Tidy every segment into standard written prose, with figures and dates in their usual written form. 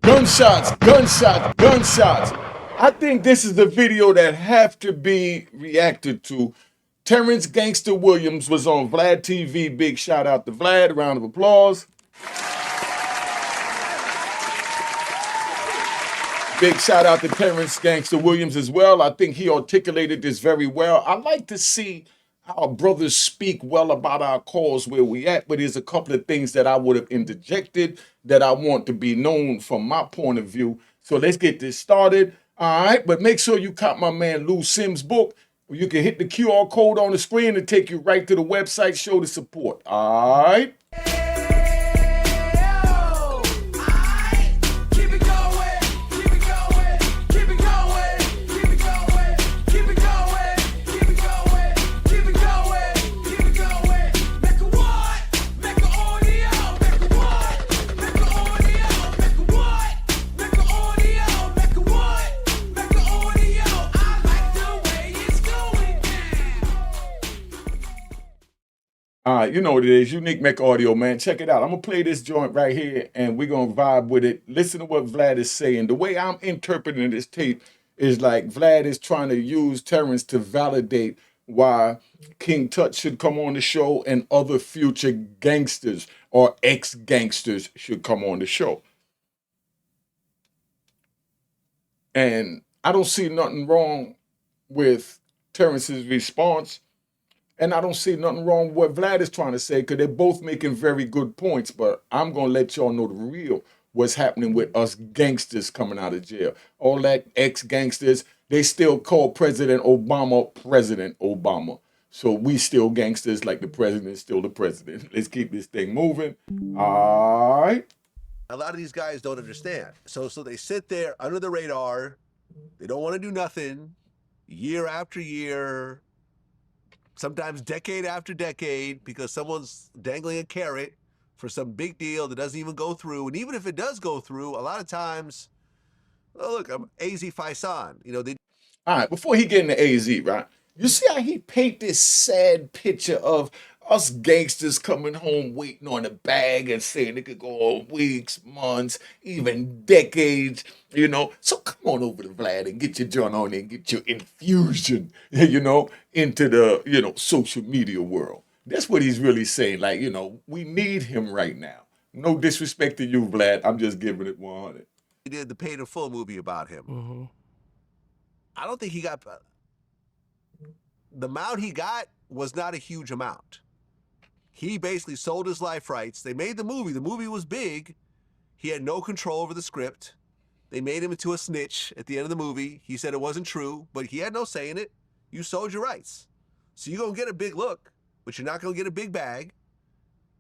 Gunshots, gunshots, gunshots. I think this is the video that have to be reacted to. Terrence Gangster Williams was on Vlad TV. Big shout out to Vlad. Round of applause. Big shout out to Terrence Gangster Williams as well. I think he articulated this very well. I like to see our brothers speak well about our cause where we at, but there's a couple of things that I would have interjected that I want to be known from my point of view. So let's get this started. All right, but make sure you cop my man Lou Sims' book. You can hit the QR code on the screen and take you right to the website, show the support. All right. All right, you know what it is. Unique Mech Audio, man. Check it out. I'm going to play this joint right here, and we're going to vibe with it. Listen to what Vlad is saying. The way I'm interpreting this tape is like Vlad is trying to use Terrence to validate why King Tut should come on the show and other future gangsters or ex-gangsters should come on the show. And I don't see nothing wrong with Terrence's response. And I don't see nothing wrong with what Vlad is trying to say because they're both making very good points. But I'm going to let y'all know the real what's happening with us gangsters coming out of jail. All that ex-gangsters, they still call President Obama. So we still gangsters like the president is still the president. Let's keep this thing moving. All right. A lot of these guys don't understand. So they sit there under the radar. They don't want to do nothing year after year. Sometimes decade after decade, because someone's dangling a carrot for some big deal that doesn't even go through. And even if it does go through, a lot of times, oh, look, I'm AZ Faisan. You know, all right, before he get into AZ, right? You see how he paint this sad picture of us gangsters coming home waiting on a bag and saying it could go on weeks, months, even decades, you know. So come on over to Vlad and get your joint on and get your infusion, you know, into the, you know, social media world. That's what he's really saying. Like, you know, we need him right now. No disrespect to you, Vlad. I'm just giving it 100. He did the Paid in Full movie about him. Mm-hmm. I don't think he got... The amount he got was not a huge amount. He basically sold his life rights. They made the movie. The movie was big. He had no control over the script. They made him into a snitch at the end of the movie. He said it wasn't true, but he had no say in it. You sold your rights. So you're going to get a big look, but you're not going to get a big bag.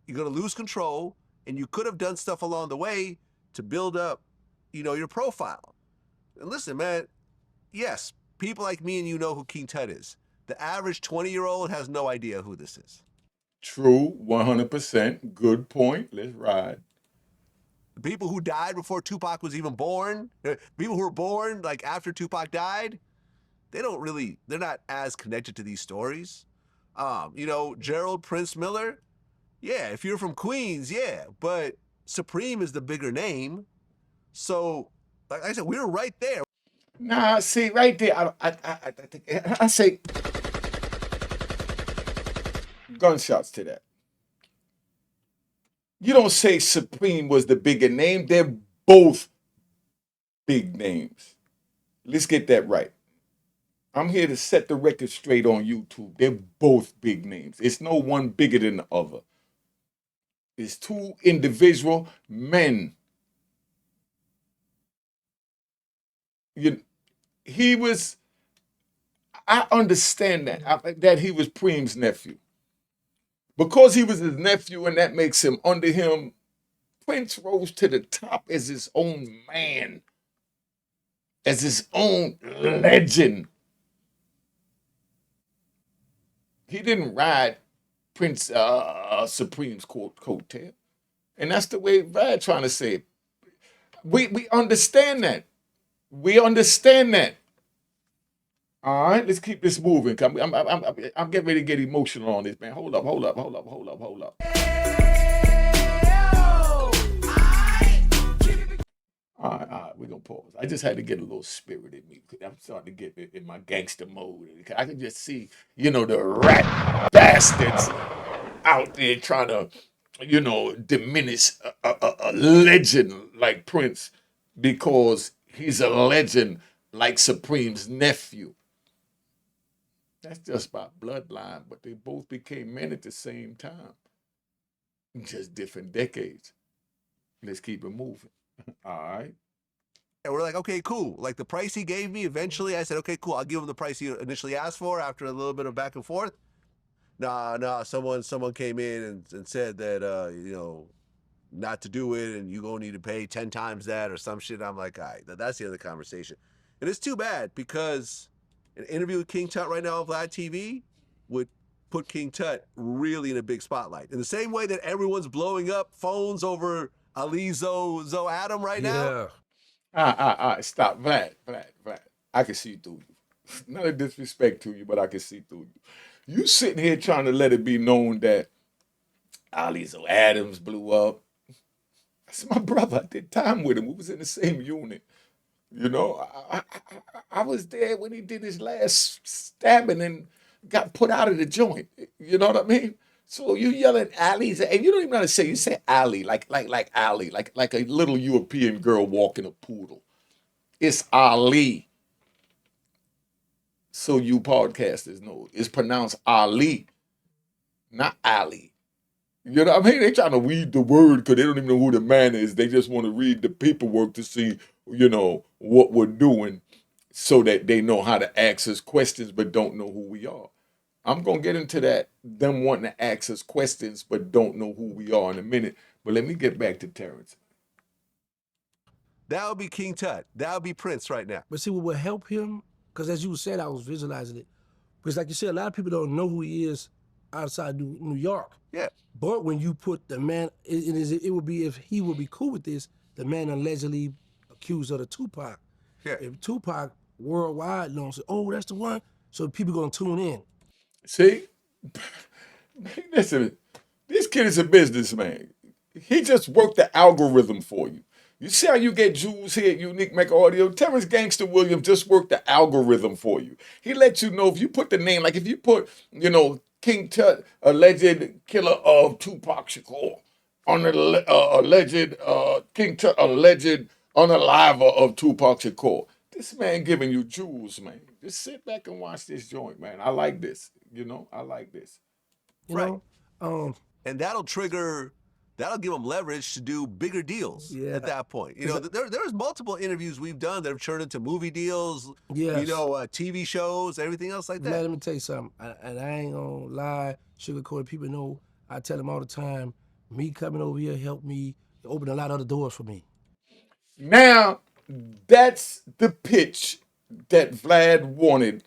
You're going to lose control, and you could have done stuff along the way to build up, you know, your profile. And listen, man, yes, people like me and you know who King Tut is. The average 20-year-old has no idea who this is. True, 100%. Good point. Let's ride. The people who died before Tupac was even born, people who were born like after Tupac died, they're not as connected to these stories. You know, Gerald Prince Miller, yeah, if you're from Queens, yeah, but Supreme is the bigger name. So, like I said, we were right there. Nah, see, right there, I say gunshots to that. You don't say Supreme was the bigger name. They're both big names. Let's get that right. I'm here to set the record straight on YouTube. They're both big names. It's no one bigger than the other. It's two individual men. I understand that he was Preem's nephew. Because he was his nephew and that makes him under him, Prince rose to the top as his own man, as his own legend. He didn't ride Prince Supreme's coattail. And that's the way Vlad trying to say it. We understand that. We understand that. All right, let's keep this moving. I'm getting ready to get emotional on this, man. Hold up. All right, we're gonna pause. I just had to get a little spirit in me because I'm starting to get in my gangster mode. I can just see, the rat bastards out there trying to, diminish a legend like Prince because he's a legend like Supreme's nephew. That's just by bloodline, but they both became men at the same time, just different decades. Let's keep it moving. All right. And we're like, okay, cool. Like the price he gave me, eventually I said, okay, cool. I'll give him the price he initially asked for after a little bit of back and forth. Nah, someone came in and said that, not to do it and you gonna need to pay 10 times that or some shit. I'm like, all right, that's the other conversation. And it's too bad because an interview with King Tut right now on VladTV would put King Tut really in a big spotlight. In the same way that everyone's blowing up phones over Ali Zoe Adam right now. Stop. Vlad. I can see through you. Not a disrespect to you, but I can see through you. You sitting here trying to let it be known that Alizo Adams blew up. That's my brother. I did time with him. We was in the same unit. I was there when he did his last stabbing and got put out of the joint. You know what I mean? So you yelling Ali's, and you don't even know how to say. You say Ali, like Ali, like a little European girl walking a poodle. It's Ali. So you podcasters know it's pronounced Ali, not Ali. You know what I mean? They trying to read the word because they don't even know who the man is. They just want to read the paperwork to see, what we're doing so that they know how to ask us questions but don't know who we are. I'm going to get into that, them wanting to ask us questions but don't know who we are in a minute. But let me get back to Terrence. That would be King Tut. That would be Prince right now. But see, what would help him, because as you said, I was visualizing it. Because like you said, a lot of people don't know who he is outside New York. Yeah. But when you put the man, it would be, if he would be cool with this, the man allegedly accused of the 2Pac. Yeah. If 2Pac worldwide knows, oh, that's the one, so people gonna tune in. See? Listen, this kid is a businessman. He just worked the algorithm for you. You see how you get Jules here at Unique Make Audio? Terrence Gangster Williams just worked the algorithm for you. He lets you know if you put the name, like if you put, King Tut, alleged killer of Tupac Shakur, on the alleged King Tut, alleged unaliver of Tupac Shakur. This man giving you jewels, man. Just sit back and watch this joint, man. I like this. I like this. Right. And that'll give them leverage to do bigger deals at that point. There's multiple interviews we've done that have turned into movie deals, TV shows, everything else like that. Let me tell you something, and I ain't gonna lie, sugarcoat. People know, I tell them all the time, me coming over here helped me open a lot of other doors for me. Now, that's the pitch that Vlad wanted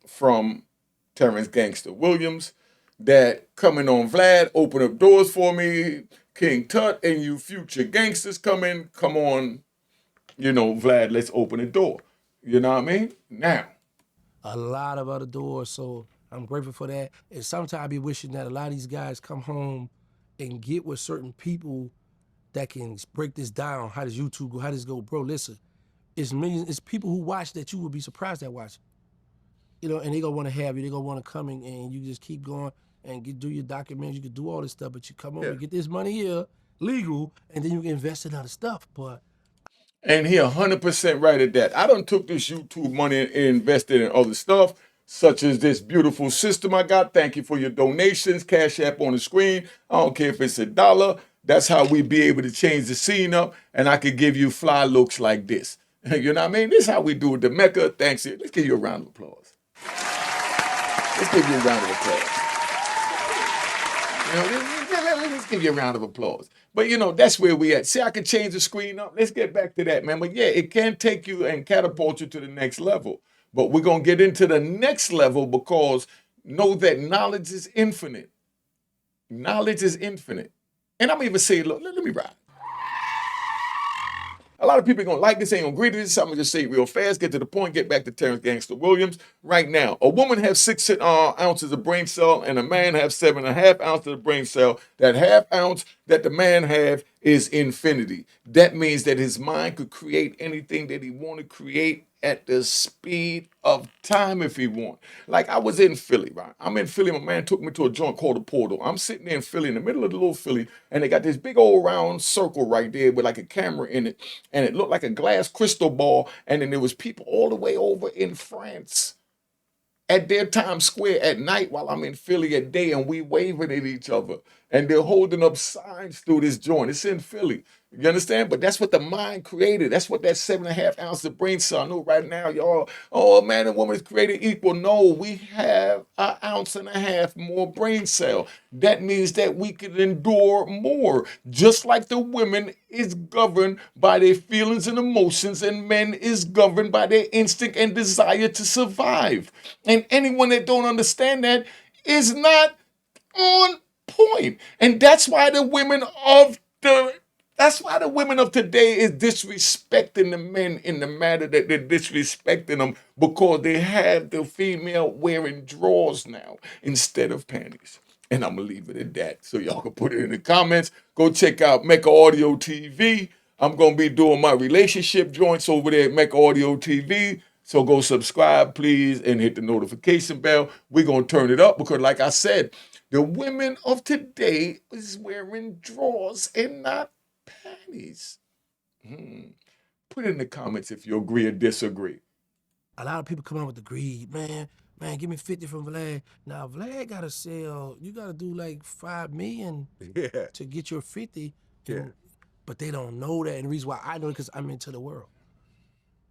from Terrence Gangster Williams, that coming on Vlad, open up doors for me, King Tut and you future gangsters come on, Vlad, let's open a door. You know what I mean? Now. A lot of other doors, so I'm grateful for that. And sometimes I be wishing that a lot of these guys come home and get with certain people that can break this down. How does YouTube go? How does this go? Bro, listen, it's millions, it's people who watch that you would be surprised at watching. And they gonna wanna have you, they gonna wanna come and you just keep going and do your documents, you can do all this stuff, but you come on, you get this money here, legal, and then you can invest in other stuff, but. And he 100% right at that. I done took this YouTube money and invested in other stuff, such as this beautiful system I got. Thank you for your donations. Cash App on the screen. I don't care if it's $1. That's how we be able to change the scene up, and I could give you fly looks like this. You know what I mean? This is how we do it. The Mecca, thanks. Let's give you a round of applause. Let's give you a round of applause. Let's give you a round of applause. But, that's where we at. See, I can change the screen up. Let's get back to that, man. But, yeah, it can take you and catapult you to the next level. But we're going to get into the next level because know that knowledge is infinite. Knowledge is infinite. And I'm even saying, look, let me ride. A lot of people are going to like this, ain't going to agree to this. I'm going to just say it real fast, get to the point, get back to Terrence Gangster Williams. Right now, a woman has 6 ounces of brain cell and a man has 7.5 ounces of brain cell. That half ounce that the man have is infinity. That means that his mind could create anything that he want to create at the speed of time if he want. Like I was in Philly, right? I'm in Philly. My man took me to a joint called the Portal. I'm sitting there in Philly, in the middle of the little Philly, and they got this big old round circle right there with like a camera in it, and it looked like a glass crystal ball. And then there was people all the way over in France at their Times Square at night while I'm in Philly at day, and we waving at each other. And they're holding up signs through this joint. It's in Philly. You understand? But that's what the mind created. That's what that 7.5 ounces of brain cell. I know right now, y'all, oh, man and woman is created equal. No, we have 1.5 ounces more brain cell. That means that we can endure more. Just like the women is governed by their feelings and emotions, and men is governed by their instinct and desire to survive. And anyone that don't understand that is not on point. And that's why the women of today is disrespecting the men in the matter that they're disrespecting them, because they have the female wearing drawers now instead of panties. And I'm gonna leave it at that. So y'all can put it in the comments. Go check out Mecca Audio TV. I'm gonna be doing my relationship joints over there at Mecca Audio TV. So go subscribe, please, and hit the notification bell. We're gonna turn it up because, like I said, the women of today is wearing drawers and not panties. Put it in the comments if you agree or disagree. A lot of people come out with the greed, man. Man, give me 50 from Vlad. Now Vlad gotta sell. You gotta do like 5 million Yeah. to get your 50. Yeah. But they don't know that, and the reason why I know it because I'm into the world.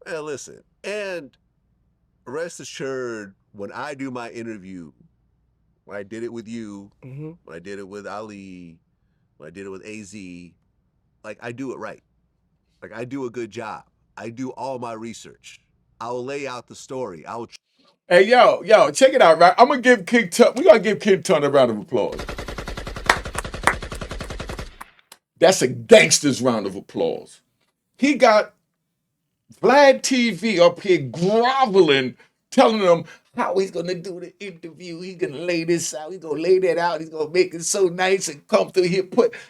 Well, listen, and rest assured, when I do my interview, when I did it with you, when I did it with Ali, when I did it with AZ, like I do it right. Like I do a good job. I do all my research. I'll lay out the story. Hey, yo, check it out, right? I'm gonna give King Tut. We gotta give King Tut a round of applause. That's a gangster's round of applause. He got VladTV up here groveling, telling them how he's gonna do the interview. He's gonna lay this out. He's gonna lay that out. He's gonna make it so nice and comfortable.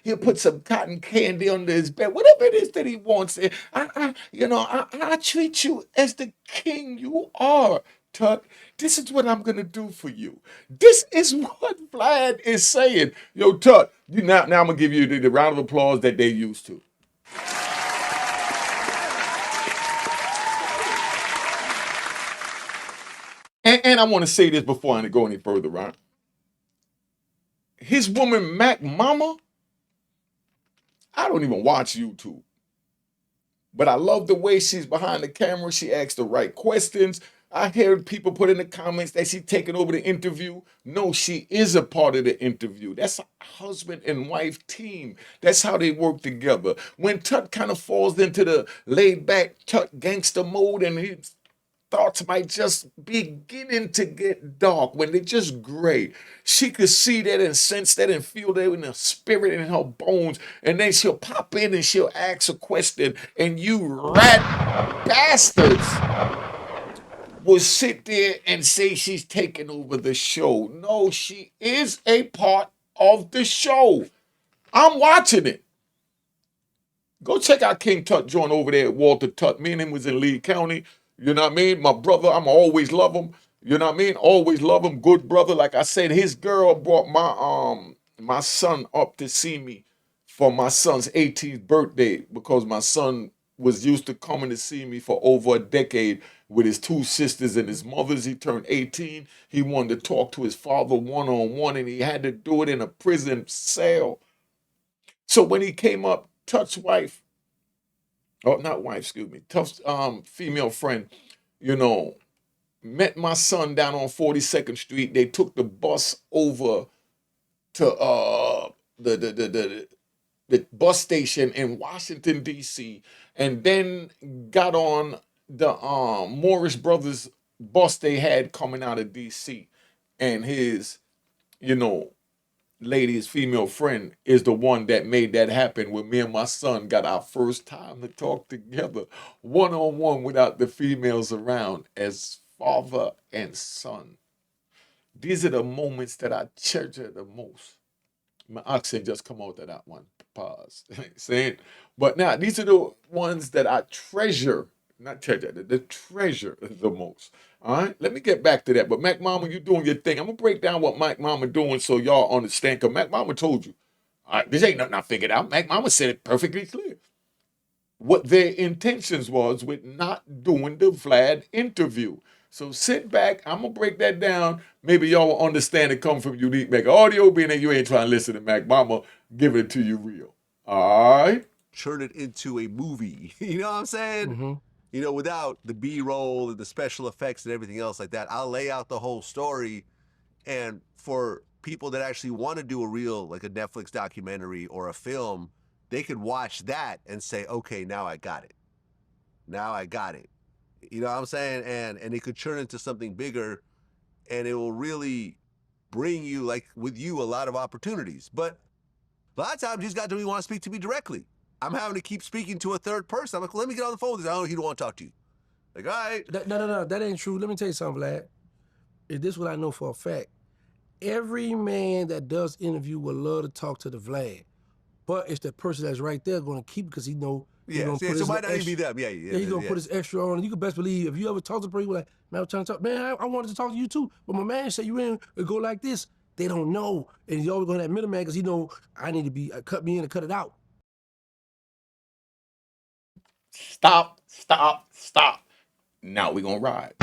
He'll put some cotton candy under his bed. Whatever it is that he wants. I treat you as the king you are, Tut. This is what I'm gonna do for you. This is what Vlad is saying. Yo, Tut, now I'm gonna give you the round of applause that they used to. And I want to say this before I go any further, right? His woman, Mac Mama, I don't even watch YouTube. But I love the way she's behind the camera. She asks the right questions. I hear people put in the comments that she's taking over the interview. No, she is a part of the interview. That's a husband and wife team. That's how they work together. When Tut kind of falls into the laid back Tut gangster mode and he's thoughts might just beginning to get dark, when they're just gray. She could see that and sense that and feel that in her spirit and in her bones. And then she'll pop in and she'll ask a question. And you rat bastards will sit there and say she's taking over the show. No, she is a part of the show. I'm watching it. Go check out King Tut joint over there at Walter Tut. Me and him was in Lee County. You know what I mean? My brother, I'm always love him. You know what I mean? Always love him. Good brother. Like I said, his girl brought my son up to see me for my son's 18th birthday, because my son was used to coming to see me for over a decade with his 2 sisters and his mothers. He turned 18. He wanted to talk to his father one-on-one, and he had to do it in a prison cell. So when he came up, Tut's wife, not wife, excuse me, Tuff's female friend, met my son down on 42nd Street. They took the bus over to the bus station in Washington, D.C., and then got on the Morris Brothers bus they had coming out of D.C. And his, lady, his female friend, is the one that made that happen, when me and my son got our first time to talk together one-on-one without the females around, as father and son. These are the moments that I treasure the most. My accent just come out of that one. pause. Say it. But now these are the ones that I treasure, not treasure, the treasure the most. All right, let me get back to that. But Mac Mama, you doing your thing. I'm gonna break down what Mac Mama doing so y'all understand. Cause Mac Mama told you. All right, this ain't nothing I figured out. Mac Mama said it perfectly clear. What their intentions was with not doing the Vlad interview. So sit back. I'm gonna break that down. Maybe y'all will understand it come from Unique Mac Audio, being that you ain't trying to listen to Mac Mama giving it to you real. All right. Turn it into a movie. You know what I'm saying? Mm-hmm. You know, without the B-roll and the special effects and everything else like that. I'll lay out the whole story. And for people that actually want to do a real, like a Netflix documentary or a film, they could watch that and say, okay, now I got it. Now I got it. You know what I'm saying? And it could turn into something bigger, and it will really bring you, like with you, a lot of opportunities. But a lot of times you just got to want to speak to me directly. I'm having to keep speaking to a third person. I'm like, let me get on the phone with this. I don't know, he don't want to talk to you. Like, all right. No, that ain't true. Let me tell you something, Vlad. This is what I know for a fact. Every man that does interview will love to talk to the Vlad. But it's the person that's right there going to keep because he know he Yeah, gonna so put it his might not even extra, be them. Yeah, he's going to put his extra on. You can best believe if you ever talk to a person, like, man, I was trying to talk, man, I wanted to talk to you too. But my man said you in and go like this. They don't know. And he's always going to that middleman because he know I need to be, cut me in and cut it out. Stop. Now we gonna ride.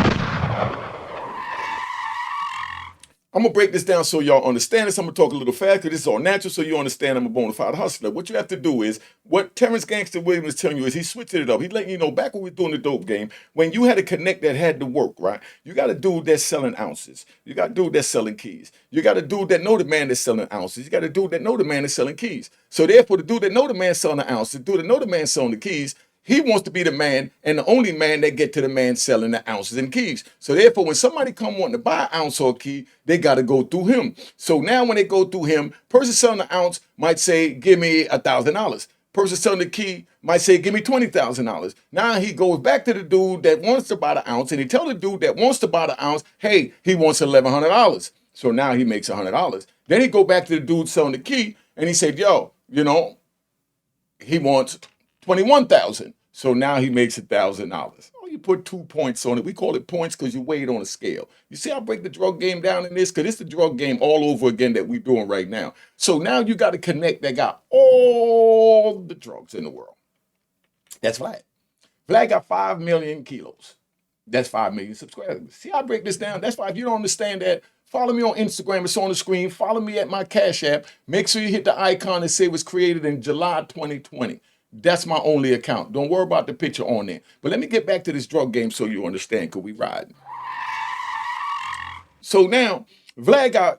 I'm gonna break this down so y'all understand this. I'm gonna talk a little fast because this is all natural so you understand I'm a bona fide hustler. What you have to do is, what Terrence Gangster Williams is telling you is he's switching it up. He's letting you know back when we were doing the dope game, when you had a connect that had to work, right? You got a dude that's selling ounces. You got a dude that's selling keys. You got a dude that know the man that's selling ounces. You got a dude that know the man that's selling keys. So therefore, the dude that know the man selling the ounces, the dude that know the man selling the keys, he wants to be the man and the only man that get to the man selling the ounces and keys. So therefore, when somebody come wanting to buy an ounce or a key, they got to go through him. So now when they go through him, person selling the ounce might say, give me $1,000. Person selling the key might say, give me $20,000. Now he goes back to the dude that wants to buy the ounce and he tell the dude that wants to buy the ounce, hey, he wants $1,100. So now he makes $100. Then he go back to the dude selling the key and he said, yo, he wants 21,000. So now he makes $1,000. Oh, you put 2 points on it. We call it points because you weigh it on a scale. You see, I break the drug game down in this because it's the drug game all over again that we're doing right now. So now you got to connect that got all the drugs in the world. That's Vlad. Vlad got 5 million kilos. That's 5 million subscribers. See, I break this down. That's why if you don't understand that, follow me on Instagram. It's on the screen. Follow me at my Cash App. Make sure you hit the icon and say it was created in July 2020. That's my only account. Don't worry about the picture on there. But let me get back to this drug game so you understand, because we riding. So now, Vlad got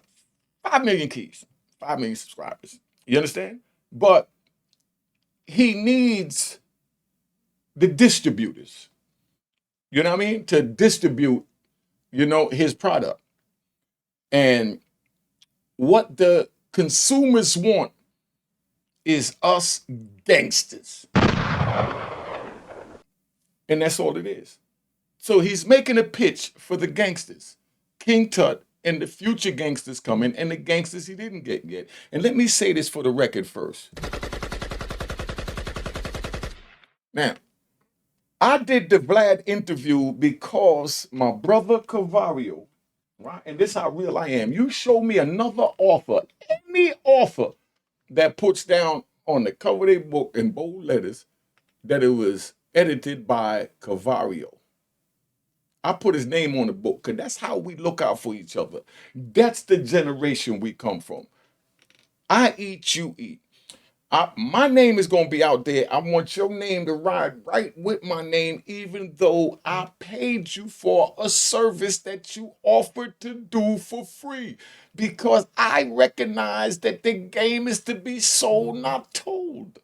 5 million keys, 5 million subscribers. You understand? But he needs the distributors, you know what I mean, to distribute, his product. And what the consumers want is us gangsters. And that's all it is. So he's making a pitch for the gangsters, King Tut and the future gangsters coming and the gangsters he didn't get yet. And let me say this for the record first. Now, I did the Vlad interview because my brother Cavario, right? And this is how real I am. You show me another author, any author that puts down on the cover of their book in bold letters that it was edited by Cavario. I put his name on the book because that's how we look out for each other. That's the generation we come from. I eat, you eat. My name is going to be out there. I want your name to ride right with my name, even though I paid you for a service that you offered to do for free. Because I recognize that the game is to be sold, not told.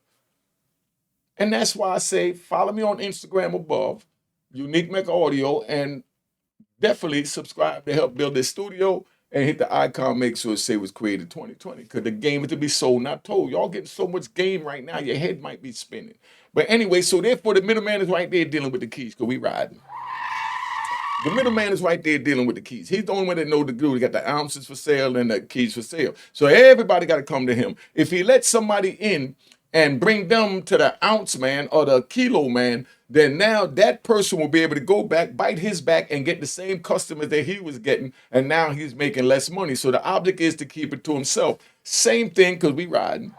And that's why I say, follow me on Instagram above, Unique Mac Audio, and definitely subscribe to help build this studio and hit the icon, make sure it say it was created 2020. Because the game is to be sold, not told. Y'all getting so much game right now, your head might be spinning. But anyway, so therefore the middleman is right there dealing with the keys, because we riding. The middleman is right there dealing with the keys. He's the only one that know the glue. He got the ounces for sale and the keys for sale. So everybody got to come to him. If he lets somebody in and bring them to the ounce man or the kilo man, then now that person will be able to go back, bite his back, and get the same customers that he was getting, and now he's making less money. So the object is to keep it to himself. Same thing, because we riding.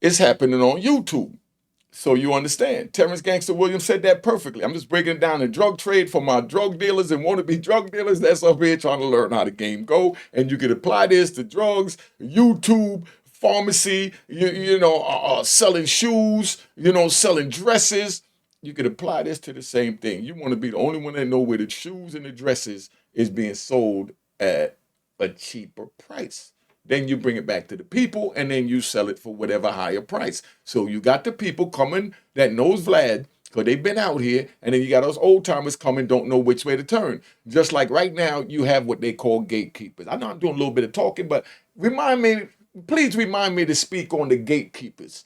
It's happening on YouTube. So you understand. Terrence Gangster Williams said that perfectly. I'm just breaking down the drug trade for my drug dealers and wannabe drug dealers that's up here trying to learn how the game go. And you can apply this to drugs, YouTube, pharmacy, selling shoes, selling dresses. You could apply this to the same thing. You want to be the only one that know where the shoes and the dresses is being sold at a cheaper price. Then you bring it back to the people, and then you sell it for whatever higher price. So you got the people coming that knows Vlad, because they've been out here, and then you got those old timers coming, don't know which way to turn. Just like right now, you have what they call gatekeepers. I know I'm doing a little bit of talking, but please remind me to speak on the gatekeepers.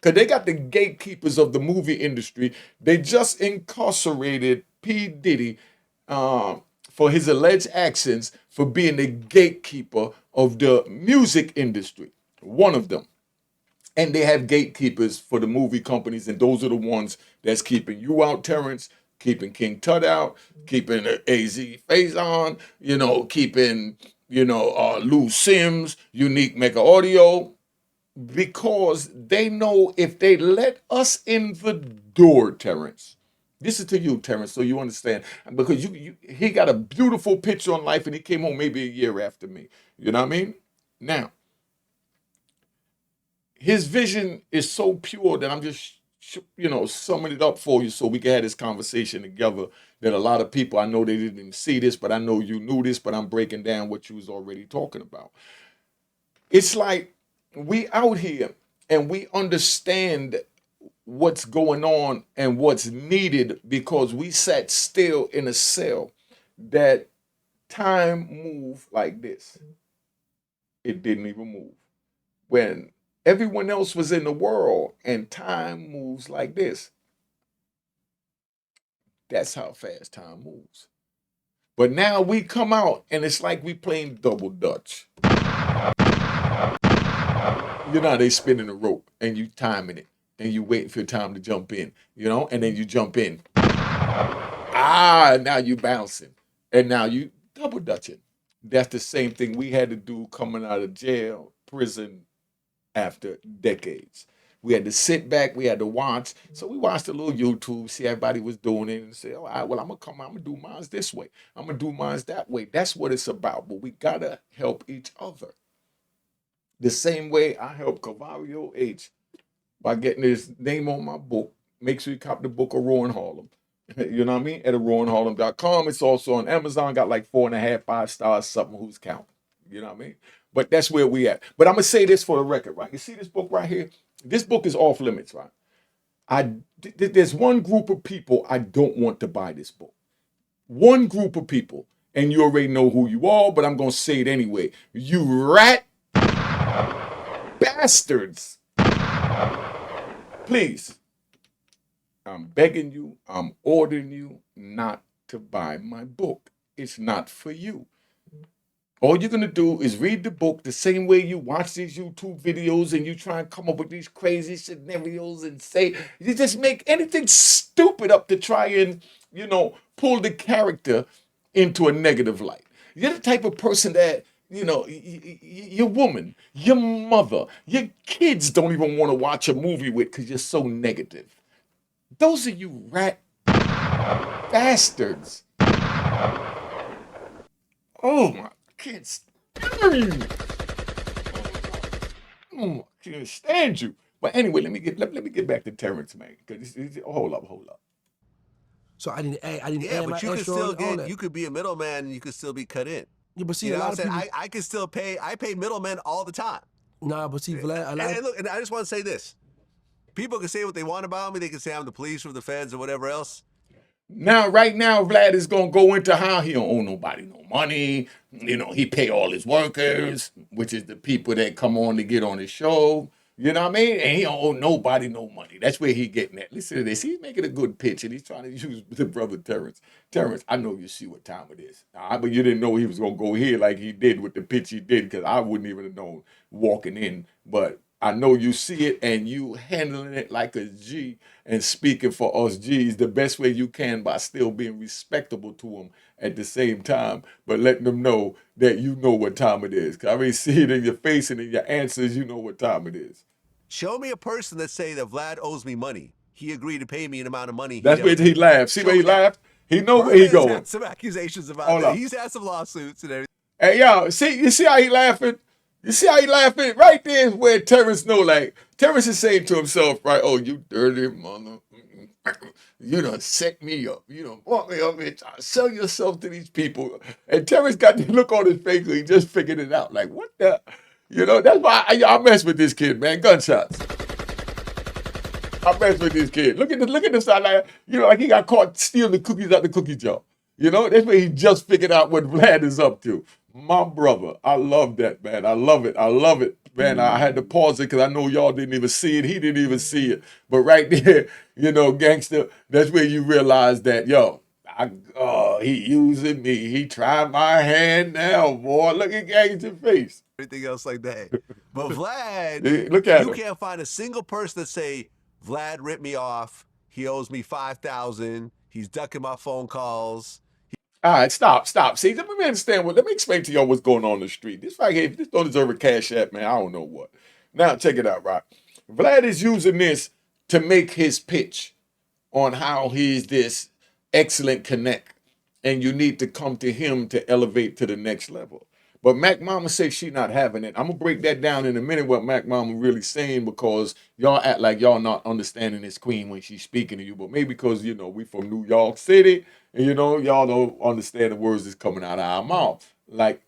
Because they got the gatekeepers of the movie industry. They just incarcerated P. Diddy for his alleged actions for being the gatekeeper of the music industry, one of them. And they have gatekeepers for the movie companies, and those are the ones that's keeping you out, Terrence, keeping King Tut out, keeping AZ Faison, keeping, Lou Sims, Unique Mega Audio, because they know if they let us in the door, Terrence. This is to you, Terrence, so you understand. Because he got a beautiful picture on life, and he came home maybe a year after me. You know what I mean? Now, his vision is so pure that I'm just, summing it up for you so we can have this conversation together. That a lot of people, I know they didn't even see this, but I know you knew this, but I'm breaking down what you was already talking about. It's like we out here and we understand what's going on and what's needed because we sat still in a cell that time moved like this. It didn't even move. When everyone else was in the world and time moves like this, that's how fast time moves. But now we come out and it's like we playing double dutch. They spinning the rope and you timing it. And you waiting for your time to jump in, and then you jump in. Now you bouncing. And now you double dutching. That's the same thing we had to do coming out of jail, prison, after decades. We had to sit back, we had to watch. So we watched a little YouTube, see everybody was doing it, and say, all right, well, I'm gonna do mine this way. I'm gonna do mine that way. That's what it's about. But we gotta help each other. The same way I help Cavario H by getting his name on my book. Make sure you cop the book of Rowan Harlem. You know what I mean? At rowanharlem.com. It's also on Amazon. Got like 4.5, 5 stars, something who's counting. You know what I mean? But that's where we at. But I'm going to say this for the record, right? You see this book right here? This book is off limits, right? There's one group of people I don't want to buy this book. One group of people. And you already know who you are, but I'm going to say it anyway. You rat bastards. Please, I'm begging you, I'm ordering you not to buy my book. It's not for you. All you're going to do is read the book the same way you watch these YouTube videos and you try and come up with these crazy scenarios and say, you just make anything stupid up to try and, pull the character into a negative light. You're the type of person that, your woman, your mother, your kids don't even want to watch a movie with because you're so negative. Those are you rat bastards. Oh my kids. I can't stand you. But anyway, let me get back to Terrence, man. Because hold up. So I didn't add Yeah, my but you could extra still on all that. you could be a middleman and you could still be cut in. Yeah, but see, You a know lot what of I'm people. saying? I can still pay. I pay middlemen all the time. Nah, but see, Vlad, a lot And look, and I just want to say this: people can say what they want about me. They can say I'm the police or the feds or whatever else. Now, right now, Vlad is gonna go into how he don't owe nobody no money. He pay all his workers, which is the people that come on to get on his show. You know what I mean? And he don't owe nobody no money. That's where he getting at. Listen to this. He's making a good pitch, and he's trying to use the brother Terrence. Terrence, I know you see what time it is. But you didn't know he was gonna go here like he did with the pitch he did, because I wouldn't even have known walking in. But I know you see it and you handling it like a G and speaking for us G's the best way you can by still being respectable to them at the same time, but letting them know that you know what time it is. 'Cause I already see it in your face and in your answers, you know what time it is. Show me a person that say that Vlad owes me money. He agreed to pay me an amount of money. That's where he laughed. See where he laughed? He know where he Birdman's going. had some accusations about Hold that. up. He's had some lawsuits and everything. Hey, y'all, you see how he laughing? You see how he laughing? Right there is where Terrence know, like, Terrence is saying to himself, right, oh, you dirty mother. You done set me up. You done brought me up here trying to sell yourself to these people. And Terrence got the look on his face, he just figured it out. Like, what the? You know, that's why I mess with this kid, man. Gunshots. I mess with this kid. Look at the side, like, you know, like he got caught stealing the cookies out the cookie jar. You know, that's where he just figured out what Vlad is up to. My brother, I love that, man. I love it. I love it, man. I had to pause it because I know y'all didn't even see it. He didn't even see it. But right there, you know, gangster, that's where you realize that, yo, he using me. He tried my hand now, boy. Look at gangster's face. Everything else like that. But Vlad, Look at you him. can't find a single person that say, Vlad ripped me off. He owes me $5,000. He's ducking my phone calls. All right, stop. See, let me understand let me explain to y'all what's going on in the street. This right here, if this don't deserve a cash app, man, I don't know what. Now, check it out, right? Vlad is using this to make his pitch on how he's this excellent connect, and you need to come to him to elevate to the next level. But Mac Mama says she not having it. I'm gonna break that down in a minute what Mac Mama really saying because y'all act like y'all not understanding this queen when she's speaking to you. But maybe because you know we from New York City and you know y'all don't understand the words that's coming out of our mouth. Like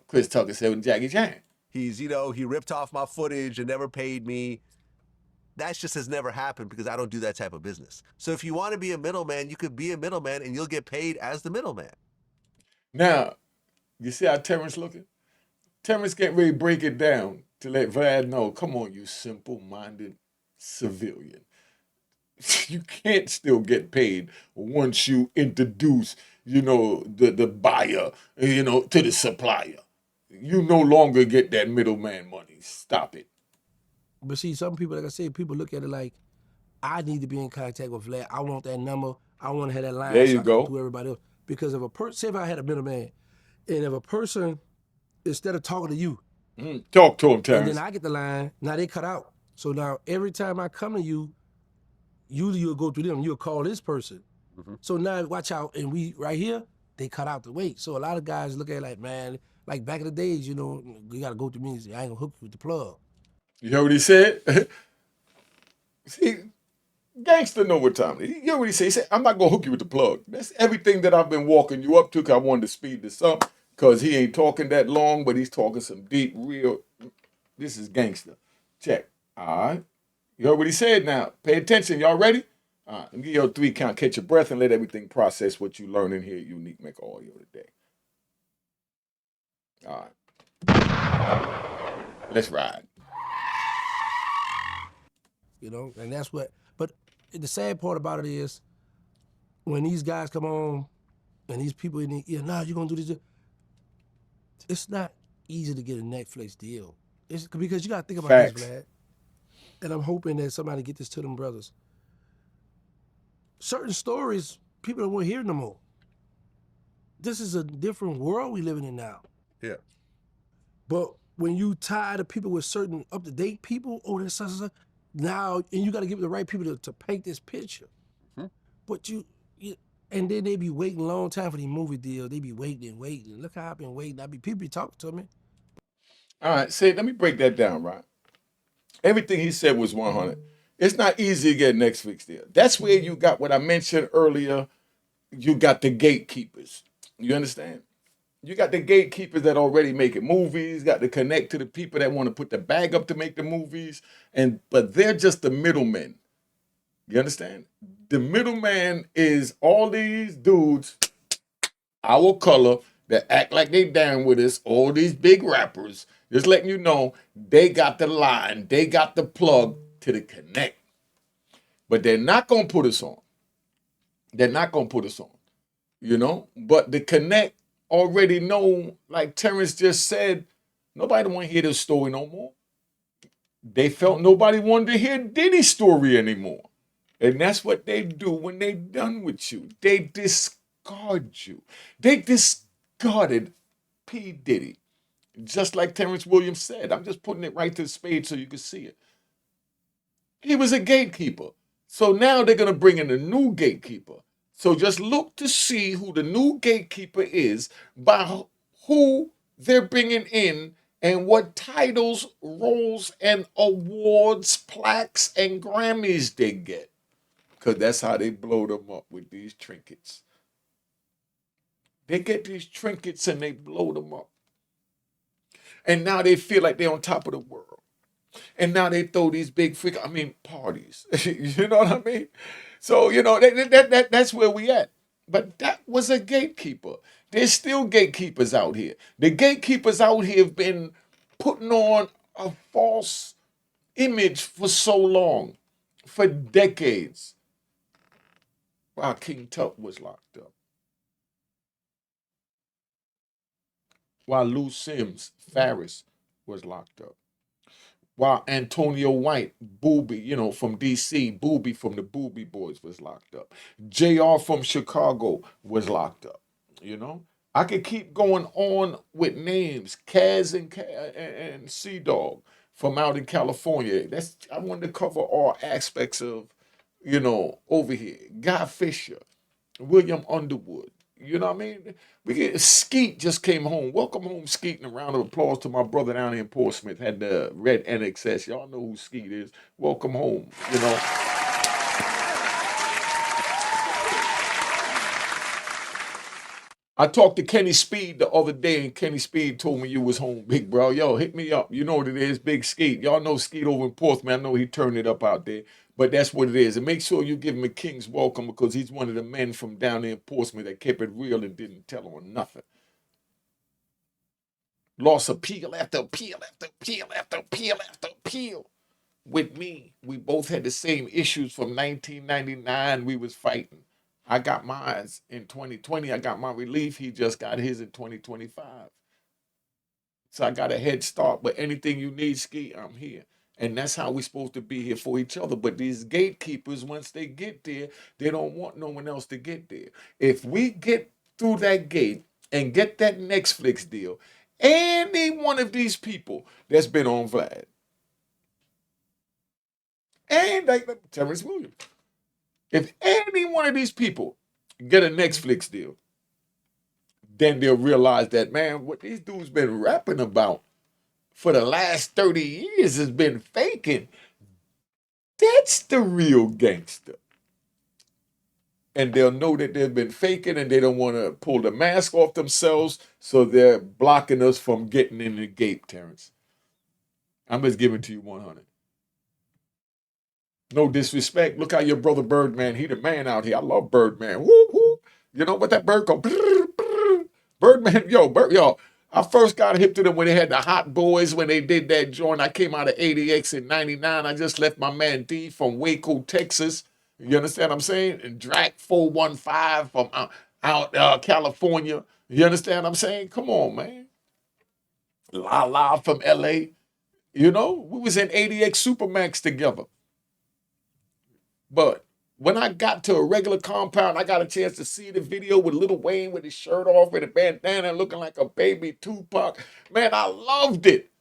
Chris Tucker said with Jackie Chan. He's, you know, he ripped off my footage and never paid me. That just has never happened because I don't do that type of business. So if you want to be a middleman, you could be a middleman and you'll get paid as the middleman. Now, you see how Terrence looking? Terrence can't really break it down to let Vlad know, come on, you simple-minded civilian. You can't still get paid once you introduce, you know, the buyer, you know, to the supplier. You no longer get that middleman money. Stop it. But see, some people, like I said, people look at it like, I need to be in contact with Vlad. I want that number. I want to have that line There so you I can go. do everybody else. Because if a person, say if I had a middleman, and if a person, instead of talking to you, Talk to him, and Terrence. then I get the line, now they cut out. So now every time I come to you, usually you'll go through them, you'll call this person. So now watch out, and we right here, they cut out the wait. So a lot of guys look at it like, man, like back in the days, you know, you gotta go through me and say, I ain't gonna hook you with the plug. You heard what he said? See, gangster know what time it is. You heard what he said? He said, I'm not going to hook you with the plug. That's everything that I've been walking you up to because I wanted to speed this up because he ain't talking that long, but he's talking some deep, real. This is gangster. Check. All right. You heard what he said now. Pay attention. Y'all ready? All right. Let me give you a 3 count. Catch your breath and let everything process what you learn in here. Unique make all your today. All right. Let's ride. You know, and that's what, but the sad part about it is when these guys come on and these people in the, yeah, nah, you're gonna do this. It's not easy to get a Netflix deal. It's because you gotta think about Facts. this, Vlad. And I'm hoping that somebody get this to them brothers. Certain stories, people don't want to hear no more. This is a different world we living in now. Yeah. But when you tie the people with certain up-to-date people, oh, that's such. Now, and you got to give the right people to paint this picture. But you, and then they be waiting a long time for these movie deals. They be waiting and waiting. Look how I've been waiting. People be talking to me. All right. See, let me break that down, right? Everything he said was 100. It's not easy to get a Netflix deal. That's where you got what I mentioned earlier. You got the gatekeepers. You understand? You got the gatekeepers that already making movies, got to connect to the people that want to put the bag up to make the movies, but they're just the middlemen. You understand? The middleman is all these dudes, our color, that act like they down with us, all these big rappers, just letting you know they got the line, they got the plug to the connect. But they're not going to put us on. They're not going to put us on, you know? But the connect already know, like Terrence just said, nobody want to hear this story no more. They felt nobody wanted to hear Diddy's story anymore. And that's what they do when they done with you. They discard you. They discarded P. Diddy. Just like Terrence Williams said. I'm just putting it right to the spade so you can see it. He was a gatekeeper. So now they're going to bring in a new gatekeeper. So just look to see who the new gatekeeper is by who they're bringing in and what titles, roles, and awards, plaques, and Grammys they get. Because that's how they blow them up with these trinkets. They get these trinkets and they blow them up. And now they feel like they're on top of the world. And now they throw these big parties. You know what I mean? So, that's where we at. But that was a gatekeeper. There's still gatekeepers out here. The gatekeepers out here have been putting on a false image for so long, for decades, while King Tut was locked up. While Lou Sims, Farris, was locked up. While Antonio White, Booby, from DC, Booby from the Booby Boys was locked up. JR from Chicago was locked up. I could keep going on with names. Kaz and C-Dog from out in California. I wanted to cover all aspects of, over here. Guy Fisher, William Underwood. You know what I mean? Skeet just came home. Welcome home, Skeet, and a round of applause to my brother down here in Portsmouth. Had the red NXS. Y'all know who Skeet is. Welcome home. I talked to Kenny Speed the other day, and Kenny Speed told me you was home, big bro. Yo, hit me up. You know what it is, Big Skeet. Y'all know Skeet over in Portsmouth. I know he turned it up out there. But that's what it is. And make sure you give him a king's welcome because he's one of the men from down there in Portsmouth that kept it real and didn't tell on nothing. Lost appeal after appeal after appeal after appeal after appeal. With me, we both had the same issues from 1999 we was fighting. I got mine in 2020. I got my relief. He just got his in 2025. So I got a head start. But anything you need, Ski, I'm here. And that's how we're supposed to be here for each other. But these gatekeepers, once they get there, they don't want no one else to get there. If we get through that gate and get that Netflix deal, any one of these people that's been on Vlad, and like Terrence Williams, if any one of these people get a Netflix deal, then they'll realize that, man, what these dudes been rapping about for the last 30 years has been faking. That's the real gangster. And they'll know that they've been faking and they don't want to pull the mask off themselves, so they're blocking us from getting in the gate, Terrence. I'm just giving it to you 100. No disrespect. Look how your brother Birdman, he the man out here. I love Birdman. Woo, woo. You know what that bird go? Birdman, yo. I first got hip to them when they had the Hot Boys, when they did that joint. I came out of ADX in 99. I just left my man D from Waco, Texas. You understand what I'm saying? And Drac 415 from out California. You understand what I'm saying? Come on, man. La La from LA. We was in ADX Supermax together. But when I got to a regular compound, I got a chance to see the video with Lil Wayne with his shirt off, with a bandana, looking like a baby 2Pac. Man, I loved it.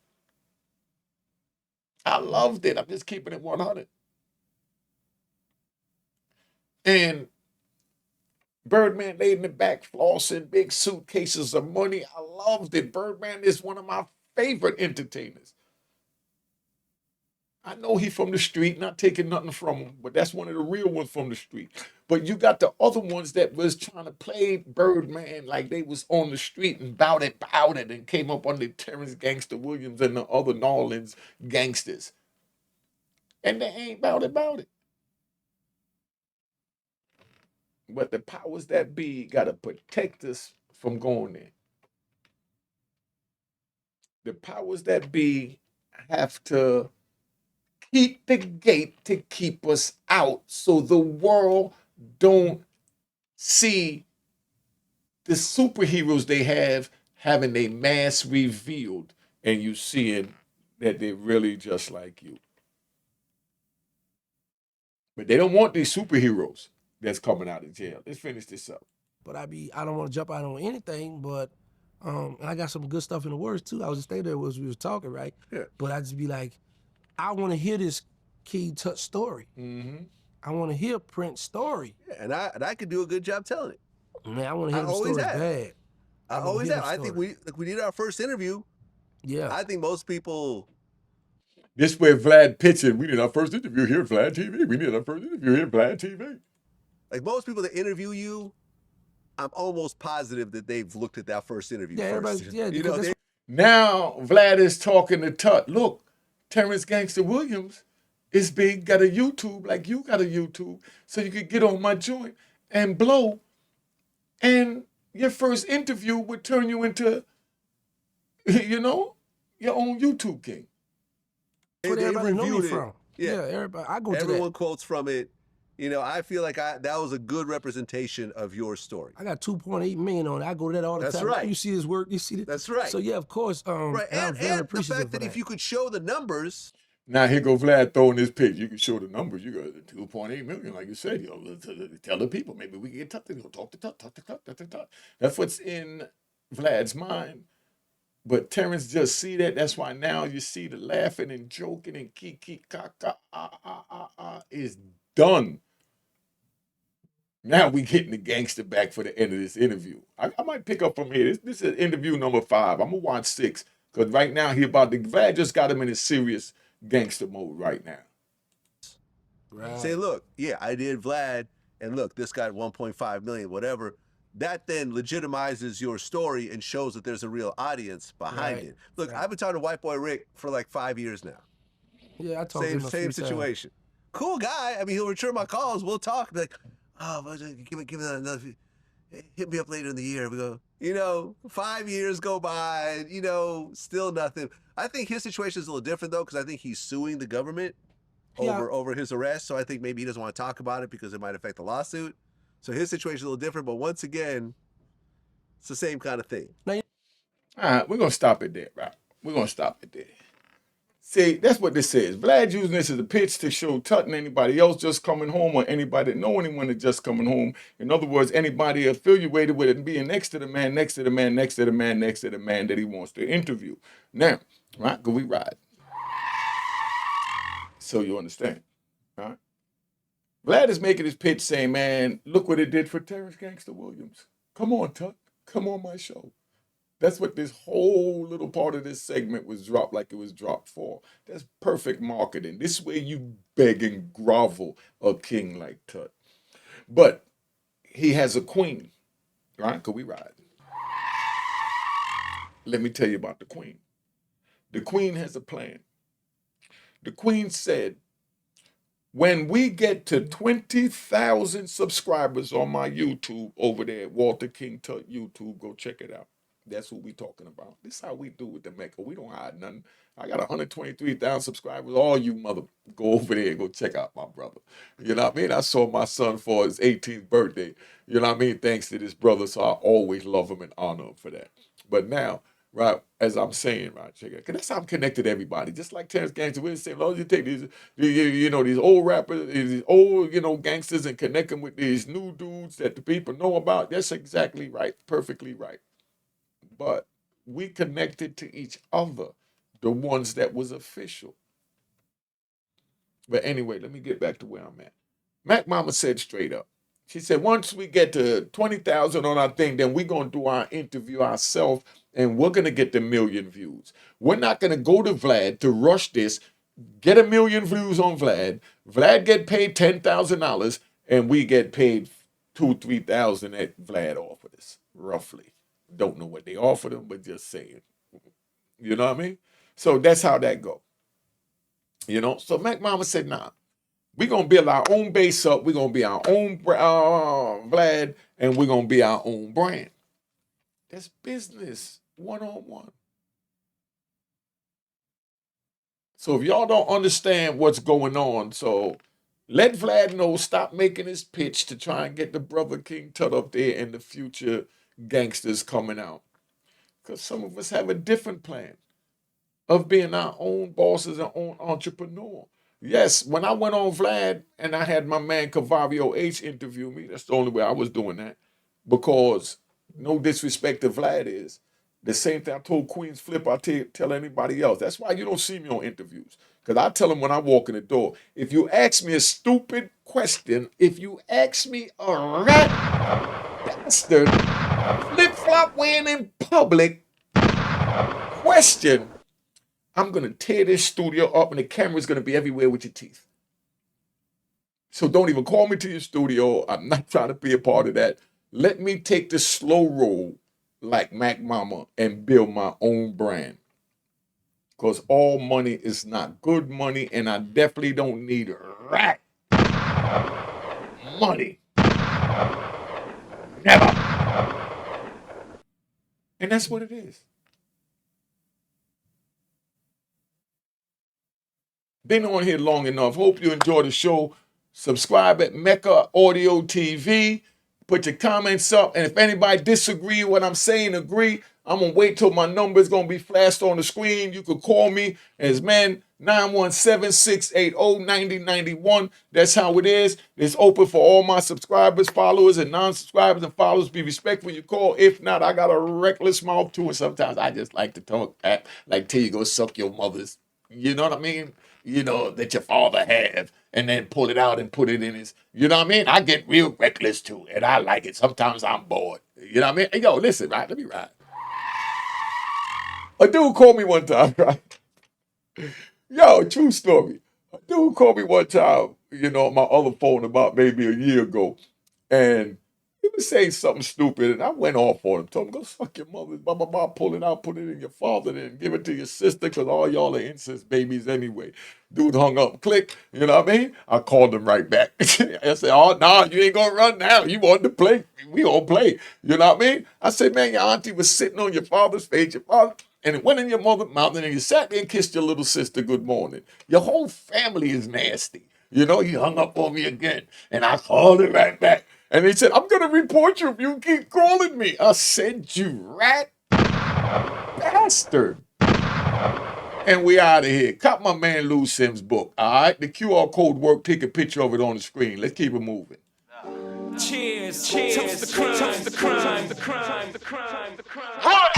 I'm just keeping it 100. And Birdman laid in the back, flossing, big suitcases of money. I loved it. Birdman is one of my favorite entertainers. I know he from the street, not taking nothing from him, but that's one of the real ones from the street. But you got the other ones that was trying to play Birdman like they was on the street and bout it, and came up under Terrence Gangster Williams and the other New Orleans gangsters. And they ain't bout it. But the powers that be got to protect us from going there. The powers that be have to keep the gate to keep us out so the world don't see the superheroes they have having a mask revealed and you seeing that they're really just like you. But they don't want these superheroes that's coming out of jail. Let's finish this up. But I don't want to jump out on anything, but and I got some good stuff in the words too. I was just staying there as we was talking, right? Yeah. But I just be like, I want to hear this Key Touch story. Mm-hmm. I want to hear Prince's story. Yeah, and I could do a good job telling it. Man, I want to hear the always stories have. bad. I wanna always hear have. the I think we did our first interview. Yeah. I think most people. This where Vlad pitching. We did our first interview here at VladTV. We did our first interview here at VladTV. Like most people that interview you, I'm almost positive that they've looked at that first interview first. Yeah, you know, now Vlad is talking to Tut. Look, Terrence Gangster Williams is big, got a YouTube like you got a YouTube, so you could get on my joint and blow. And your first interview would turn you into, your own YouTube king. That's what everybody know me reviewed it. from. Yeah. Everybody. I go to that. Everyone quotes from it. I feel like that was a good representation of your story. I got 2.8 million on it. I go to that all the That's time. right. You see his work. You see that. That's right. So yeah, of course. Right, I'm very and the appreciative fact of that that. if you could show the numbers. Now here go Vlad throwing his pitch. You can show the numbers. You got 2.8 million, like you said. Tell the people. Maybe we can get Tut to talk to Tut. That's what's in Vlad's mind. But Terrence just see that. That's why now you see the laughing and joking and kiki kaka is done. Now we getting the gangster back for the end of this interview. I might pick up from here. This is interview number 5. I'm gonna watch 6 because right now Vlad just got him in a serious gangster mode right now. Right. Say, look, yeah, I did Vlad, and look, this got 1.5 million, whatever. That then legitimizes your story and shows that there's a real audience behind Right. it. Look, Right. I've been talking to White Boy Rick for like 5 years now. Yeah, I talk to him a Same few times. situation. Cool guy. I mean, he'll return my calls. We'll talk. Be like, oh, but give me another. Hit me up later in the year. We go. 5 years go by. Still nothing. I think his situation is a little different though, because I think he's suing the government over his arrest. So I think maybe he doesn't want to talk about it because it might affect the lawsuit. So his situation is a little different. But once again, it's the same kind of thing. All right, we're gonna stop it there, right? We're gonna stop it there. See, that's what this is. Vlad using this as a pitch to show Tut and anybody else just coming home, or anybody that know anyone that's just coming home. In other words, anybody affiliated with it and being next to the man, next to the man, next to the man, next to the man that he wants to interview. Now, right, go we ride. So you understand, all right? Vlad is making his pitch saying, man, look what it did for Terrence Gangster Williams. Come on, Tut. Come on my show. That's what this whole little part of this segment was dropped like it was dropped for. That's perfect marketing. This way you beg and grovel a king like Tut. But he has a queen, right? Could we ride? Let me tell you about the queen. The queen has a plan. The queen said, when we get to 20,000 subscribers on my YouTube over there at Walter King Tut YouTube, go check it out. That's what we talking about. This is how we do with the Mecca. We don't hide nothing. I got 123,000 subscribers. All you mother, go over there and go check out my brother. You know what I mean? I saw my son for his 18th birthday. You know what I mean? Thanks to this brother. So I always love him and honor him for that. But now, right, as I'm saying, right, check it out. Because that's how I'm connected to everybody. Just like Terrence Gangster, we're saying, as long as you take these, these old rappers, these old, gangsters and connect them with these new dudes that the people know about, that's exactly right. Perfectly right. But we connected to each other, the ones that was official. But anyway, let me get back to where I'm at. Mac Mama said straight up. She said, once we get to 20,000 on our thing, then we're going to do our interview ourselves, and we're going to get the 1 million views. We're not going to go to Vlad to rush this, get 1 million views on Vlad. Vlad get paid $10,000, and we get paid $2,000-3,000 that Vlad offered us, roughly. Don't know what they offered him, but just saying. You know what I mean? So that's how that go. So Mac Mama said, nah, we're going to build our own base up. We're going to be our own Vlad, and we're going to be our own brand. That's business, one-on-one. So if y'all don't understand what's going on, so let Vlad know, stop making his pitch to try and get the brother King Tut up there in the future gangsters coming out, because some of us have a different plan, of being our own bosses and own entrepreneur. Yes, when I went on Vlad and I had my man Cavario H interview me, that's the only way I was doing that. Because no disrespect to Vlad is. The same thing I told Queen's Flip, I tell anybody else. That's why you don't see me on interviews. Because I tell them when I walk in the door, if you ask me a stupid question, if you ask me a rat bastard, flip-flop wearing in public question, I'm going to tear this studio up and the camera's going to be everywhere with your teeth. So don't even call me to your studio. I'm not trying to be a part of that. Let me take the slow roll like Mac Mama and build my own brand. Because all money is not good money, and I definitely don't need rat money. Never. And that's what it is. Been on here long enough. Hope you enjoy the show. Subscribe at Mecca Audio TV. Put your comments up. And if anybody disagree with what I'm saying, agree, I'm going to wait till my number is going to be flashed on the screen. You could call me as man 917-680-9091. That's how it is. It's open for all my subscribers, followers, and non-subscribers and followers. Be respectful when you call. If not, I got a reckless mouth too. And sometimes I just like to talk like till you go suck your mother's. You know what I mean? You know, that your father had, and then pull it out and put it in his, you know what I mean? I get real reckless too, and I like it. Sometimes I'm bored. You know what I mean? Hey, yo, listen, right? Let me ride. A dude called me one time, right? Yo, true story. A dude called me one time, you know, on my other phone about maybe a year ago, and he was saying something stupid, and I went off on him. Told him, go suck your mother, blah, blah, blah, pull it out, put it in your father, then give it to your sister, because all y'all are incest babies anyway. Dude hung up, click, you know what I mean? I called him right back. I said, oh, nah, you ain't gonna run now. You want to play. We all play. You know what I mean? I said, man, your auntie was sitting on your father's face, your father, and it went in your mother's mouth, and then you sat there and kissed your little sister good morning. Your whole family is nasty. You know, he hung up on me again, and I called him right back. And he said, I'm going to report you if you keep calling me. I said, you rat bastard. And we out of here. Cop my man Lou Sims' book, all right? The QR code work. Take a picture of it on the screen. Let's keep it moving. Cheers, cheers, toast the crime, toast the crime, the crime, the crime, the crime. What?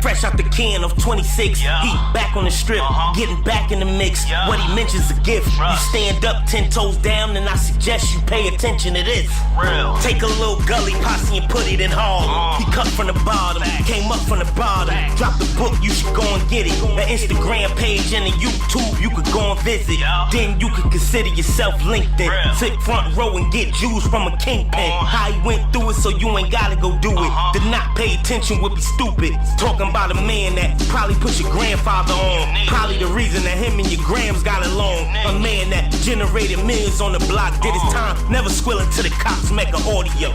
Fresh out the can of 26, yeah. He back on the strip, getting back in the mix. Yeah. What he mentions a gift. You stand up 10 toes down, and I suggest you pay attention to this. Real. Take a little gully posse and put it in Harlem. He cut from the bottom, came up from the bottom. Drop the book, you should go and get it. The Instagram page and the YouTube, you could go and visit. Then you could consider yourself LinkedIn. Sit front row and get Jews from a kingpin. How he went through it, so you ain't gotta go do it. To not pay attention would be stupid. Talking about a man that probably put your grandfather on. Probably the reason that him and your grams got along. A man that generated millions on the block, did his time, never squilling to the cops, make an audio.